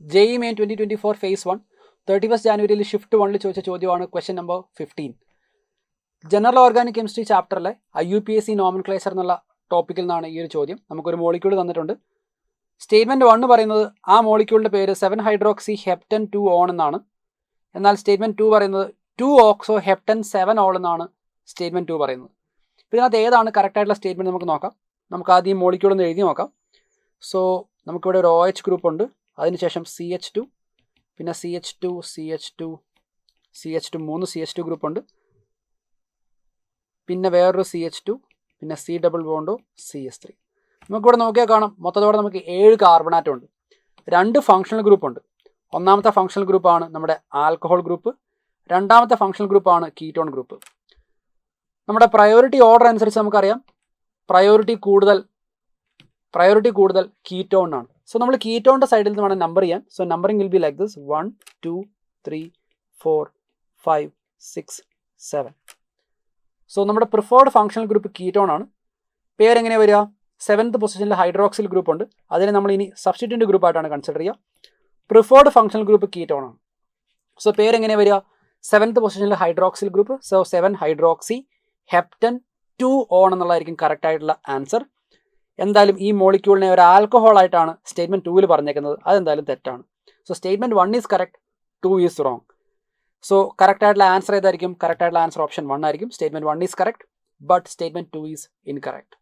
JEE Main 2024 Phase 1 31st ജാനുവരിയിൽ shift 1 ചോദിച്ച ചോദ്യമാണ് question number 15. General organic chemistry ചാപ്റ്ററിലെ IUPAC നോമൻക്ലേച്ചർ എന്നുള്ള ടോപ്പിക്കിൽ നിന്നാണ് ഈ ഒരു ചോദ്യം. നമുക്കൊരു മോളിക്യൂൾ തന്നിട്ടുണ്ട്. സ്റ്റേറ്റ്മെൻറ്റ് 1 പറയുന്നത് ആ മോളിക്യൂളിൻ്റെ പേര് 7 ഹൈഡ്രോക്സി ഹെപ്റ്റൻ 2 ഓൺ എന്നാണ്. എന്നാൽ സ്റ്റേറ്റ്മെൻറ്റ് 2 പറയുന്നത് 2 ഓക്സോ ഹെപ്റ്റൻ 7 ഓൾ എന്നാണ് സ്റ്റേറ്റ്മെൻറ്റ് 2 പറയുന്നത്. അപ്പോൾ ഇതിനകത്ത് ഏതാണ് കറക്റ്റായിട്ടുള്ള സ്റ്റേറ്റ്മെൻറ്റ് നമുക്ക് നോക്കാം. നമുക്ക് ആദ്യം മോളിക്യൂൾ ഒന്ന് എഴുതി നോക്കാം. സോ നമുക്കിവിടെ ഒരു OH ഗ്രൂപ്പ് ഉണ്ട്, അതിനുശേഷം CH2, പിന്നെ CH2 3 CH2 ഗ്രൂപ്പ് ഉണ്ട്, പിന്നെ വേറൊരു CH2, പിന്നെ C ഡബിൾ ബോണ്ടോ CS3. നമുക്കിവിടെ നോക്കിയാൽ കാണാം മൊത്തത്തോടെ നമുക്ക് 7 കാർബൺ ആറ്റം ഉണ്ട്. 2 ഫങ്ഷണൽ ഗ്രൂപ്പ് ഉണ്ട്. ഒന്നാമത്തെ ഫങ്ഷണൽ ഗ്രൂപ്പാണ് നമ്മുടെ ആൽക്കഹോൾ ഗ്രൂപ്പ്, രണ്ടാമത്തെ ഫങ്ഷണൽ ഗ്രൂപ്പാണ് കീറ്റോൺ ഗ്രൂപ്പ്. നമ്മുടെ പ്രയോറിറ്റി ഓർഡർ അനുസരിച്ച് നമുക്കറിയാം പ്രയോറിറ്റി കൂടുതൽ കീറ്റോൺ ആണ്. സോ നമ്മൾ കീറ്റോണിൻ്റെ സൈഡിൽ നിന്ന് വേണം നമ്പർ ചെയ്യാൻ. So numbering will be like this 1 2 3 4 5 6 7. So നമ്മുടെ പ്രിഫേർഡ് ഫങ്ഷണൽ ഗ്രൂപ്പ് കീറ്റോൺ ആണ്. പേരെങ്ങനെയാണ് വരിക? 7th പൊസിഷനിൽ ഹൈഡ്രോക്സിൽ ഗ്രൂപ്പ് ഉണ്ട്, അതിനെ നമ്മൾ ഇനി സബ്സ്റ്റിറ്റ്യൂൻ്റ് ഗ്രൂപ്പായിട്ടാണ് കൺസിഡർ ചെയ്യുക. പ്രിഫേർഡ് ഫങ്ഷണൽ ഗ്രൂപ്പ് കീറ്റോൺ ആണ്. സോ പേരെങ്ങനെയാണ് വരിക? 7th പൊസിഷനിൽ hydroxyl group. So 7 hydroxy heptan 2 one എന്നുള്ളതായിരിക്കും കറക്റ്റ് ആയിട്ടുള്ള ആൻസർ. എന്തായാലും ഈ മോളിക്യൂളിനെ ഒരു ആൽക്കഹോൾ ആയിട്ടാണ് സ്റ്റേറ്റ്മെൻറ്റ് 2 പറഞ്ഞേക്കുന്നത്, അതെന്തായാലും തെറ്റാണ്. So statement 1 is correct, 2 is wrong. So correct ആയിട്ടുള്ള ആൻസർ ഏതായിരിക്കും? കറക്റ്റ് ആയിട്ടുള്ള ആൻസർ ഓപ്ഷൻ 1 ആയിരിക്കും. Statement 1 is correct, but statement 2 is incorrect.